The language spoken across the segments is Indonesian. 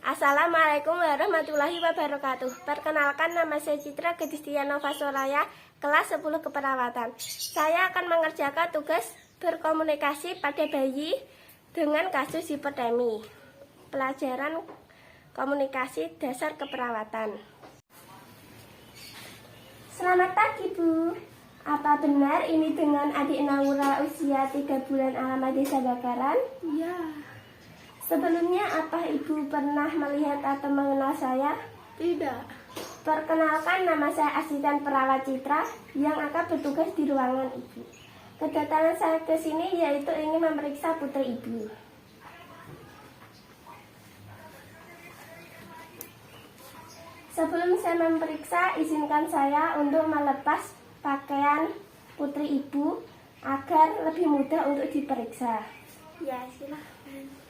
Assalamualaikum warahmatullahi wabarakatuh. Perkenalkan, nama saya Citra Gedistianova Soraya, kelas 10 keperawatan. Saya akan mengerjakan tugas berkomunikasi pada bayi dengan kasus hipertemi. Pelajaran komunikasi dasar keperawatan. Selamat pagi, Bu. Apa benar ini dengan adik Naura usia 3 bulan alamat Desa Bakaran? Ya, Sebelumnya, apa Ibu pernah melihat atau mengenal saya? tidak. Perkenalkan, nama saya asisten perawat Citra yang akan bertugas di ruangan Ibu. Kedatangan saya ke sini yaitu ingin memeriksa putri Ibu. Sebelum saya memeriksa, izinkan saya untuk melepas pakaian putri Ibu agar lebih mudah untuk diperiksa. Ya, silahkan.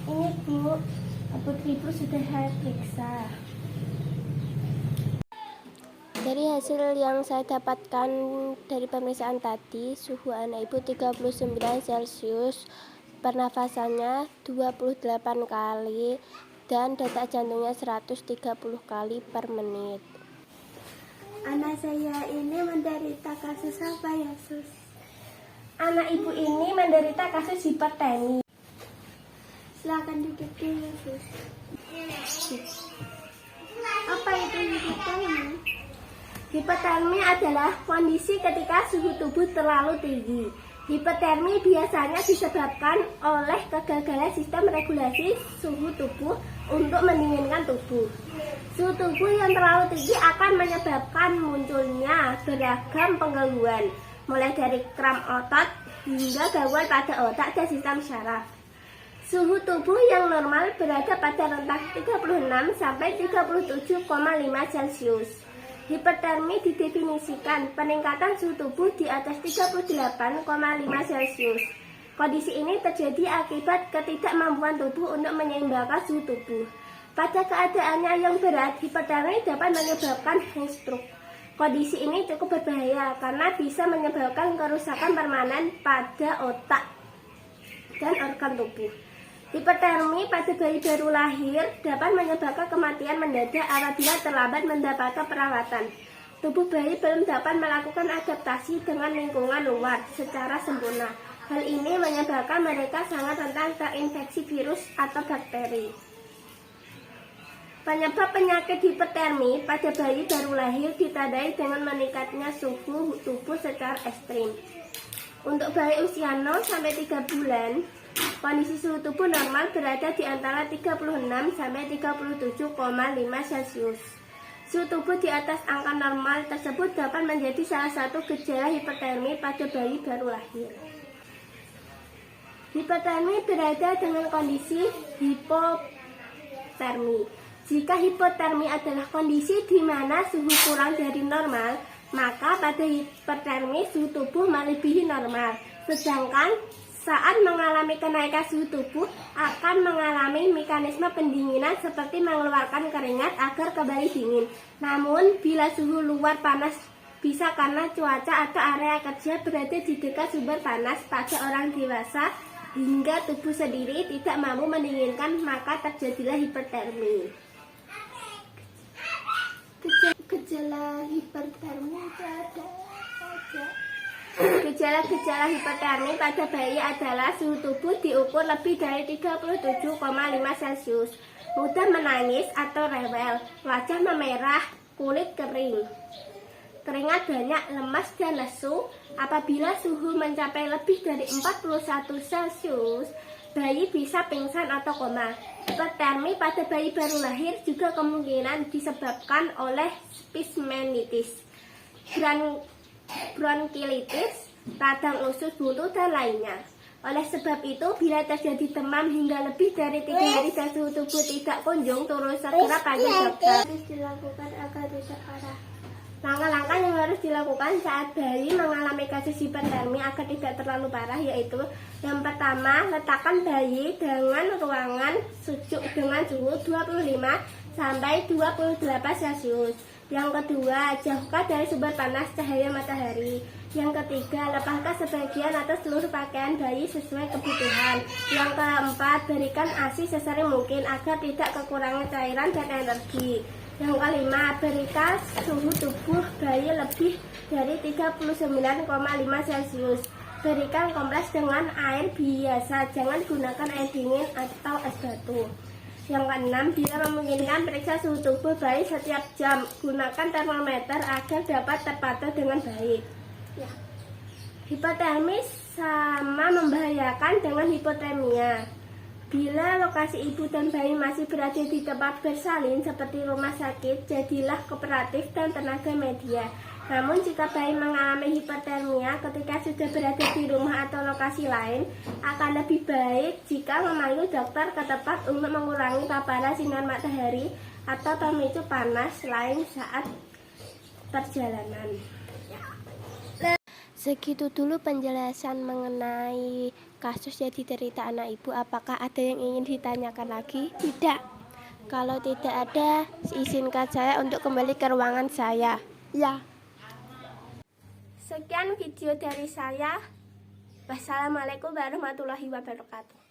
Ini Bu, putri Ibu sudah saya periksa. Dari hasil yang saya dapatkan dari pemeriksaan tadi, suhu anak Ibu 39 Celcius, pernafasannya 28 kali, dan detak jantungnya 130 kali per menit. Anak saya ini menderita kasus apa ya, Sus? Anak Ibu ini menderita kasus hipertemi. Silakan duduk dulu, Sus. Apa itu hipertemi? Hipertermi adalah kondisi ketika suhu tubuh terlalu tinggi. Hipertermi biasanya disebabkan oleh kegagalan sistem regulasi suhu tubuh untuk mendinginkan tubuh. Suhu tubuh yang terlalu tinggi akan menyebabkan munculnya beragam penggangguan, mulai dari kram otot hingga gangguan pada otak dan sistem syaraf. Suhu tubuh yang normal berada pada rentang 36 sampai 37,5 Celcius. Hipertermi didefinisikan peningkatan suhu tubuh di atas 38,5 Celcius. Kondisi ini terjadi akibat ketidakmampuan tubuh untuk menyeimbangkan suhu tubuh. Pada keadaannya yang berat, hipertermi dapat menyebabkan heat stroke. Kondisi ini cukup berbahaya karena bisa menyebabkan kerusakan permanen pada otak dan organ tubuh. Hipertermi pada bayi baru lahir dapat menyebabkan kematian mendadak apabila terlambat mendapatkan perawatan. Tubuh bayi belum dapat melakukan adaptasi dengan lingkungan luar secara sempurna. Hal ini menyebabkan mereka sangat rentan terinfeksi virus atau bakteri. Penyebab penyakit hipertermi pada bayi baru lahir ditandai dengan meningkatnya suhu tubuh secara ekstrim. Untuk bayi usia 0 sampai 3 bulan, kondisi suhu tubuh normal berada di antara 36 sampai 37,5 Celcius. Suhu tubuh di atas angka normal tersebut dapat menjadi salah satu gejala hipertermi pada bayi baru lahir. Hipertermi berada dengan kondisi hipotermi. Jika hipotermi adalah kondisi di mana suhu kurang dari normal, maka pada hipertermi suhu tubuh melebihi normal. Sedangkan saat mengalami kenaikan suhu tubuh akan mengalami mekanisme pendinginan seperti mengeluarkan keringat agar kembali dingin. Namun bila suhu luar panas bisa karena cuaca atau area kerja berada di dekat sumber panas pada orang dewasa hingga tubuh sendiri tidak mampu mendinginkan, maka terjadilah hipertermi. Gejala hipertermi itu ada aja. Gejala-gejala hipertermi pada bayi adalah suhu tubuh diukur lebih dari 37,5 Celcius, mudah menangis atau rewel, wajah memerah, kulit kering, keringat banyak, lemas dan lesu. Apabila suhu mencapai lebih dari 41 Celcius, bayi bisa pingsan atau koma. Hipertermi pada bayi baru lahir juga kemungkinan disebabkan oleh pseudomonitis, bronkilitis, radang usus buntu, dan lainnya. Oleh sebab itu, bila terjadi demam hingga lebih dari 3 hari dan suhu tubuh tidak kunjung turun, segera panggil dokter. Harus dilakukan agar tidak parah. Langkah-langkah yang harus dilakukan saat bayi mengalami kasus hipertermi agar tidak terlalu parah yaitu: yang pertama, letakkan bayi dengan ruangan sejuk dengan suhu 25 sampai 28 Celcius. Yang kedua, jauhkan dari sumber panas cahaya matahari. Yang ketiga, lepaskan sebagian atau seluruh pakaian bayi sesuai kebutuhan. Yang keempat, berikan ASI sesering mungkin agar tidak kekurangan cairan dan energi. Yang kelima, berikan suhu tubuh bayi lebih dari 39,5 Celcius. Berikan kompres dengan air biasa, jangan gunakan air dingin atau es batu. Yang keenam, bila memungkinkan periksa suhu tubuh bayi setiap jam. Gunakan termometer agar dapat terpantau dengan baik. Ya. Hipotermi sama membahayakan dengan hipotermia. Bila lokasi ibu dan bayi masih berada di tempat bersalin seperti rumah sakit, jadilah kooperatif dan tenaga media. Namun jika bayi mengalami hipotermia ketika sudah berada di rumah atau lokasi lain, akan lebih baik jika memanggil dokter ke tempat untuk mengurangi paparan sinar matahari atau pemicu panas lain saat perjalanan. Segitu dulu penjelasan mengenai kasus yang diderita anak ibu. Apakah ada yang ingin ditanyakan lagi? Tidak. Kalau tidak ada, izinkan saya untuk kembali ke ruangan saya. Ya. Sekian video dari saya. Wassalamualaikum warahmatullahi wabarakatuh.